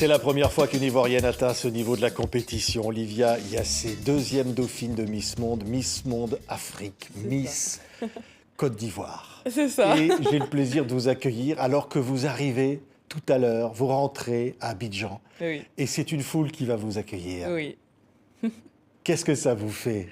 C'est la première fois qu'une Ivoirienne atteint ce niveau de la compétition. Olivia, il y a ses deuxièmes dauphines de Miss Monde Afrique, Miss Côte d'Ivoire. C'est ça. Et j'ai le plaisir de vous accueillir alors que vous arrivez tout à l'heure, vous rentrez à Abidjan. Oui. Et c'est une foule qui va vous accueillir. Oui. Qu'est-ce que ça vous fait?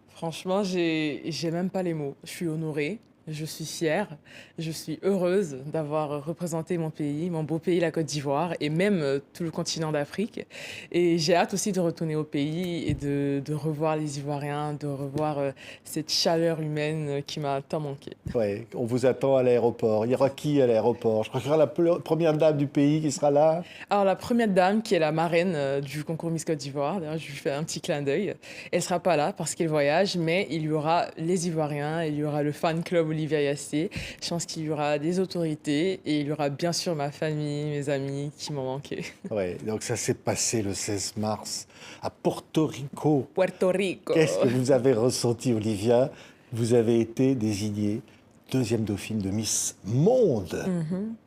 Franchement, j'ai même pas les mots. Je suis honorée, je suis fière, je suis heureuse d'avoir représenté mon pays, mon beau pays, la Côte d'Ivoire, et même tout le continent d'Afrique. Et j'ai hâte aussi de retourner au pays et de revoir les Ivoiriens, de revoir cette chaleur humaine qui m'a tant manqué. Ouais, on vous attend à l'aéroport. Il y aura qui à l'aéroport? Je crois qu'il y aura la première dame du pays qui sera là. Alors la première dame, qui est la marraine du concours Miss Côte d'Ivoire, d'ailleurs je lui fais un petit clin d'œil, elle sera pas là parce qu'elle voyage, mais il y aura les Ivoiriens, il y aura le fan club Olivia Yassé, je pense qu'il y aura des autorités et il y aura bien sûr ma famille, mes amis qui m'ont manqué. Ouais, donc ça s'est passé le 16 mars à Porto Rico. Puerto Rico. Qu'est-ce que vous avez ressenti, Olivia? Vous avez été désignée deuxième dauphine de Miss Monde,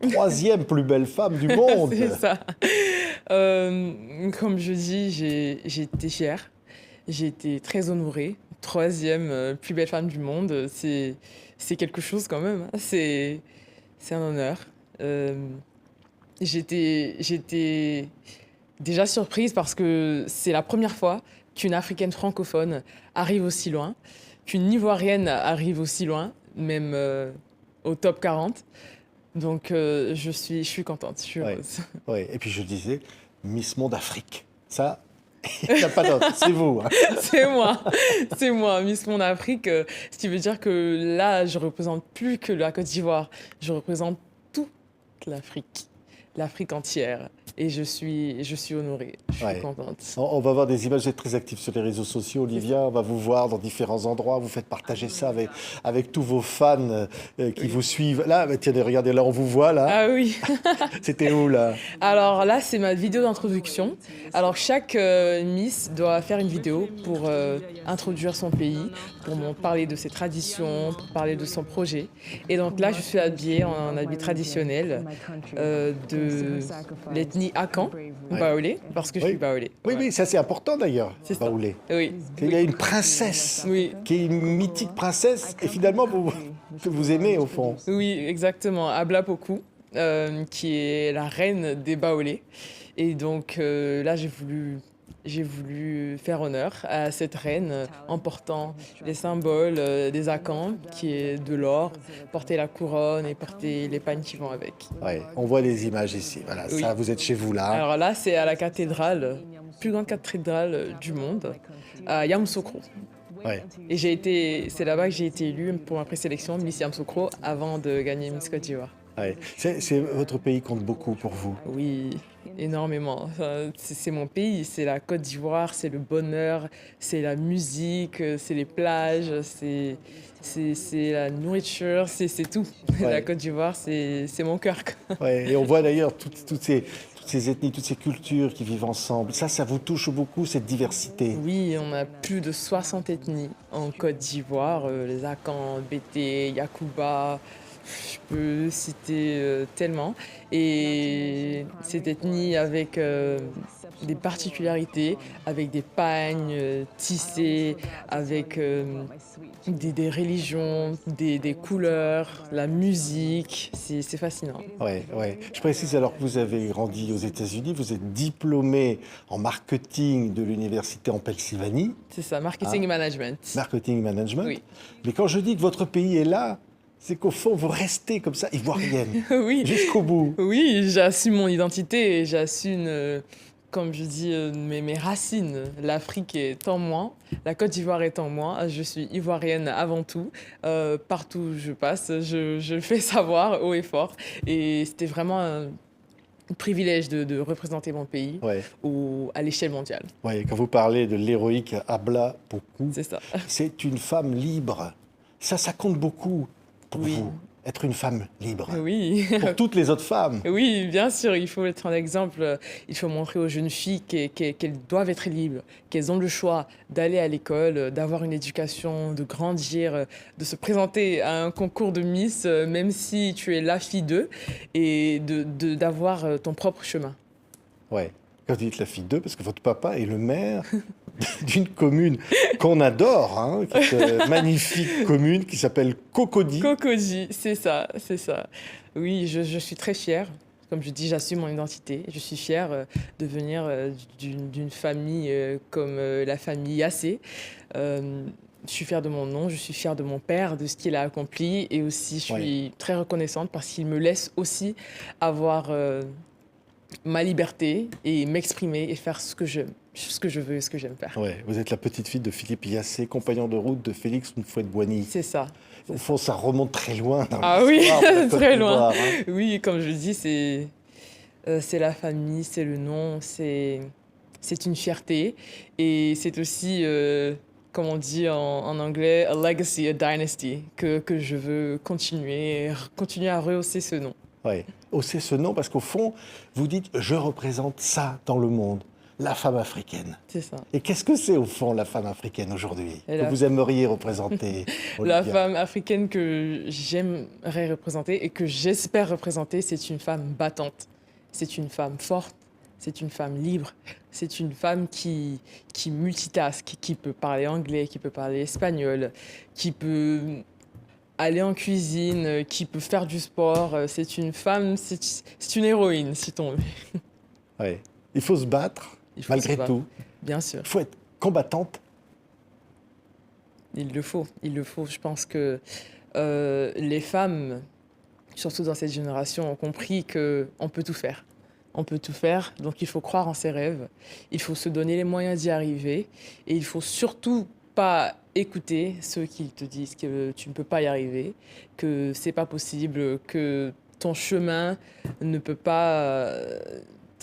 troisième plus belle femme du monde. C'est ça. Comme je dis, j'ai été fière, j'ai été très honorée. Troisième plus belle femme du monde, c'est quelque chose quand même, hein. C'est un honneur. J'étais déjà surprise parce que c'est la première fois qu'une Africaine francophone arrive aussi loin, qu'une Ivoirienne arrive aussi loin, même au top 40. Donc je suis contente, je suis Ouais. heureuse. Ouais. Et puis je disais, Miss Monde Afrique. Ça, il n'y a pas d'autre, c'est vous. Hein. C'est moi, Miss Monde Afrique, ce qui veut dire que là, je représente plus que la Côte d'Ivoire, je représente toute l'Afrique entière. Et je suis honorée, je suis Ouais. contente. On va voir des images, vous êtes très actifs sur les réseaux sociaux, Olivia. On va vous voir dans différents endroits. Vous faites partager ça avec tous vos fans qui vous suivent. Là, tiens, regardez, là, on vous voit, là. Ah oui. C'était où, là? Alors là, c'est ma vidéo d'introduction. Alors chaque Miss doit faire une vidéo pour introduire son pays, pour parler de ses traditions, pour parler de son projet. Et donc là, je suis habillée en habit traditionnel de l'ethnie Akan, Baolé, parce que je suis Baolé. Oui, ça c'est important d'ailleurs, C'est ça. Baoulé. Oui. Il y a une princesse, Oui. qui est une mythique princesse, et finalement, que vous aimez au fond. Oui, exactement. Abla Poku, qui est la reine des Baolés. Et donc là, j'ai voulu faire honneur à cette reine en portant les symboles des Akans, qui est de l'or, porter la couronne et porter les pagnes qui vont avec. Ouais, on voit les images ici. Voilà, Oui. ça, vous êtes chez vous là. Alors là, c'est à la cathédrale, plus grande cathédrale du monde, à Yamoussoukro. Ouais. Et c'est là-bas que j'ai été élue pour ma présélection Miss Yamoussoukro avant de gagner Miss Côte d'Ivoire. Ouais. Votre pays compte beaucoup pour vous. Oui, énormément. Enfin, c'est mon pays, c'est la Côte d'Ivoire, c'est le bonheur, c'est la musique, c'est les plages, c'est la nourriture, c'est tout. Ouais. La Côte d'Ivoire, c'est mon cœur, quoi. Ouais. Et on voit d'ailleurs toutes ces ethnies, toutes ces cultures qui vivent ensemble. Ça vous touche beaucoup, cette diversité. Oui, on a plus de 60 ethnies en Côte d'Ivoire, les Akans, Bété, Yakuba. Je peux citer tellement. Et cette ethnie avec des particularités, avec des pagnes tissées, avec des religions, des couleurs, la musique. C'est fascinant. Ouais. Je précise alors que vous avez grandi aux États-Unis, vous êtes diplômé en marketing de l'université en Pennsylvanie, C'est ça, marketing et management. marketing management. Oui. Mais quand je dis que votre pays est là, c'est qu'au fond, vous restez comme ça, ivoirienne, Oui. jusqu'au bout. Oui, j'assume mon identité et j'assume, comme je dis, mes racines. L'Afrique est en moi, la Côte d'Ivoire est en moi. Je suis ivoirienne avant tout. Partout où je passe, je le fais savoir haut et fort. Et c'était vraiment un privilège de représenter mon pays Ouais. à l'échelle mondiale. Ouais, quand vous parlez de l'héroïque Abla Poku, C'est ça. c'est une femme libre. Ça compte beaucoup pour Oui. vous, être une femme libre. Oui. Pour toutes les autres femmes. Oui, bien sûr, il faut être un exemple. Il faut montrer aux jeunes filles qu'elles doivent être libres, qu'elles ont le choix d'aller à l'école, d'avoir une éducation, de grandir, de se présenter à un concours de Miss, même si tu es la fille d'eux, et d'avoir ton propre chemin. Ouais. Quand vous dites la fille d'eux, parce que votre papa est le maire d'une commune qu'on adore, hein, qui est une magnifique commune qui s'appelle Cocody. Cocody, c'est ça, c'est ça. Oui, je suis très fière. Comme je dis, j'assume mon identité. Je suis fière de venir d'une famille comme la famille Yassé. Je suis fière de mon nom, je suis fière de mon père, de ce qu'il a accompli. Et aussi, je Ouais. suis très reconnaissante parce qu'il me laisse aussi avoir ma liberté et m'exprimer et faire ce que je veux et ce que j'aime faire. Ouais. Vous êtes la petite fille de Philippe Yassé, compagnon de route de Félix Houphouët-Boigny. C'est ça. Au fond, ça remonte très loin dans Ah oui, l'histoire de la Côte très loin. d'Ivoire, hein. Oui, comme je dis, c'est la famille, c'est le nom, c'est une fierté. Et c'est aussi, comme on dit en anglais, a legacy, a dynasty, que je veux continuer à rehausser ce nom. Ouais. Hausser ce nom parce qu'au fond, vous dites « je représente ça dans le monde ». La femme africaine. C'est ça. Et qu'est-ce que c'est au fond la femme africaine aujourd'hui Et que la- vous aimeriez représenter, La Olivia? femme africaine que j'aimerais représenter et que j'espère représenter, c'est une femme battante. C'est une femme forte, c'est une femme libre, c'est une femme qui multitask, qui peut parler anglais, qui peut parler espagnol, qui peut aller en cuisine, qui peut faire du sport. C'est une femme, c'est une héroïne, si on veut. Ouais. Il faut se battre, Il faut malgré se battre, tout. bien sûr. Il faut être combattante. Il le faut, il le faut. Je pense que les femmes, surtout dans cette génération, ont compris qu'on peut tout faire. On peut tout faire, donc il faut croire en ses rêves, il faut se donner les moyens d'y arriver et il faut surtout pas écouter ceux qui te disent que tu ne peux pas y arriver, que c'est pas possible, que ton chemin ne peut pas,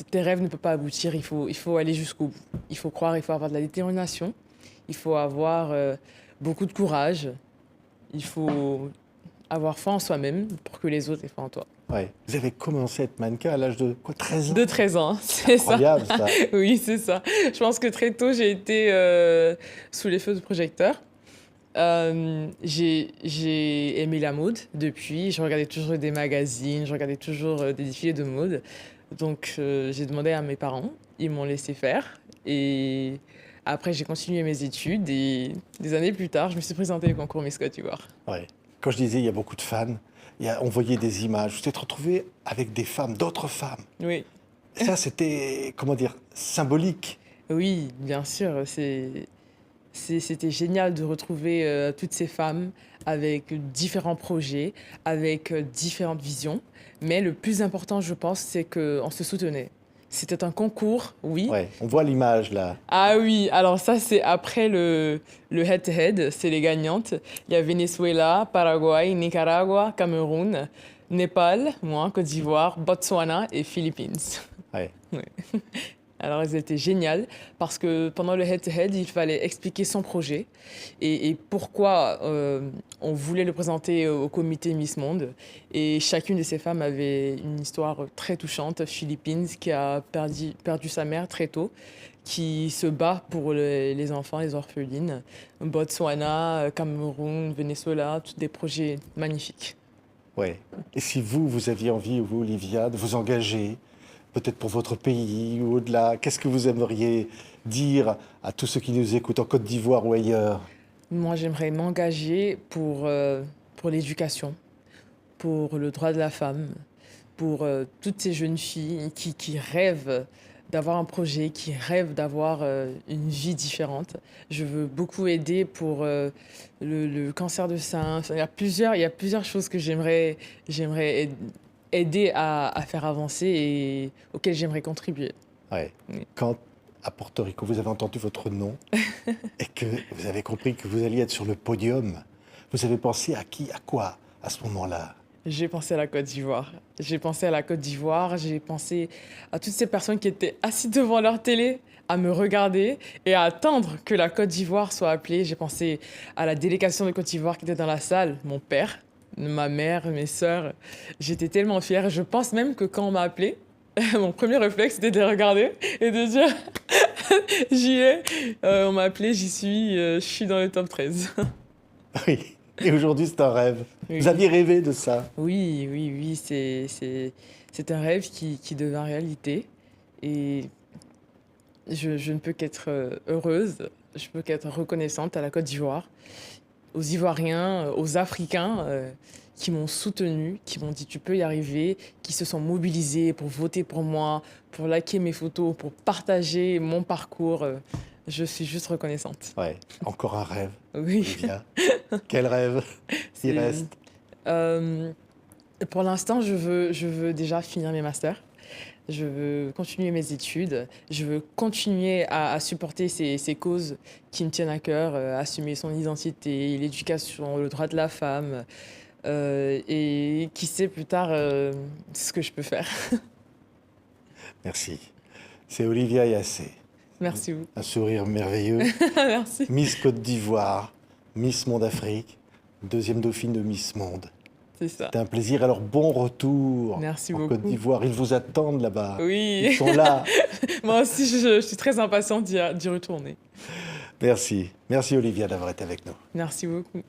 tes rêves ne peuvent pas aboutir, il faut aller jusqu'au bout. Il faut croire, il faut avoir de la détermination, il faut avoir beaucoup de courage, il faut avoir foi en soi-même pour que les autres aient foi en toi. Ouais. Vous avez commencé à être mannequin à l'âge de quoi, 13 ans? De 13 ans, c'est ça. Incroyable ça. Oui, c'est ça. Je pense que très tôt, j'ai été sous les feux de projecteur. J'ai aimé la mode depuis. Je regardais toujours des magazines, je regardais toujours des défilés de mode. Donc, j'ai demandé à mes parents. Ils m'ont laissé faire. Et après, j'ai continué mes études. Et des années plus tard, je me suis présentée au concours Miss Côte d'Ivoire. Ouais. Quand je disais il y a beaucoup de fans, on voyait des images. Vous êtes retrouvé avec des femmes, d'autres femmes. Oui. Ça, c'était, comment dire, symbolique. Oui, bien sûr. C'était génial de retrouver toutes ces femmes avec différents projets, avec différentes visions. Mais le plus important, je pense, c'est qu'on se soutenait. C'était un concours, oui. Ouais. On voit l'image là. Ah oui, alors ça, c'est après le head-to-head, c'est les gagnantes. Il y a Venezuela, Paraguay, Nicaragua, Cameroun, Népal, moi, Côte d'Ivoire, Botswana et Philippines. Ouais. Ouais. Alors, elles étaient géniales parce que pendant le head-to-head, il fallait expliquer son projet et pourquoi on voulait le présenter au comité Miss Monde. Et chacune de ces femmes avait une histoire très touchante. Philippines, qui a perdu sa mère très tôt, qui se bat pour les enfants, les orphelines. Botswana, Cameroun, Venezuela, tous des projets magnifiques. Ouais. Et si vous aviez envie, vous, Olivia, de vous engager, peut-être pour votre pays ou au-delà, qu'est-ce que vous aimeriez dire à tous ceux qui nous écoutent en Côte d'Ivoire ou ailleurs? Moi, j'aimerais m'engager pour l'éducation, pour le droit de la femme, pour toutes ces jeunes filles qui rêvent d'avoir un projet, qui rêvent d'avoir une vie différente. Je veux beaucoup aider pour le cancer de sein. Enfin, il y a plusieurs choses que j'aimerais aider à faire avancer et auxquelles j'aimerais contribuer. Ouais. Oui. Quand, à Porto Rico, vous avez entendu votre nom et que vous avez compris que vous alliez être sur le podium, vous avez pensé à qui, à quoi, à ce moment-là? J'ai pensé à la Côte d'Ivoire. J'ai pensé à la Côte d'Ivoire, j'ai pensé à toutes ces personnes qui étaient assises devant leur télé, à me regarder et à attendre que la Côte d'Ivoire soit appelée. J'ai pensé à la délégation de Côte d'Ivoire qui était dans la salle, mon père, ma mère, mes sœurs. J'étais tellement fière. Je pense même que quand on m'a appelée, mon premier réflexe c'était de les regarder et de dire j'y ai. On m'a appelée, j'y suis, je suis dans le top 13. Oui. Et aujourd'hui, c'est un rêve. Oui. Vous aviez rêvé de ça? Oui, c'est un rêve qui devint réalité. Et je ne peux qu'être heureuse, je peux qu'être reconnaissante à la Côte d'Ivoire, aux Ivoiriens, aux Africains qui m'ont soutenue, qui m'ont dit tu peux y arriver, qui se sont mobilisés pour voter pour moi, pour liker mes photos, pour partager mon parcours. Je suis juste reconnaissante. Ouais, encore un rêve, Oui, Olivia. Quel rêve il c'est... reste? Euh, pour l'instant, je veux déjà finir mes masters. Je veux continuer mes études. Je veux continuer à supporter ces causes qui me tiennent à cœur, assumer son identité, l'éducation, le droit de la femme. Et qui sait plus tard ce que je peux faire. Merci. C'est Olivia Yassé, Merci beaucoup. un sourire merveilleux. Merci. Miss Côte d'Ivoire, Miss Monde Afrique, deuxième dauphine de Miss Monde. C'est ça. C'était un plaisir. Alors, bon retour Merci en beaucoup. Côte d'Ivoire. Ils vous attendent là-bas. Ils Oui, sont là. moi aussi, je suis très impatiente d'y retourner. Merci. Merci Olivia d'avoir été avec nous. Merci beaucoup.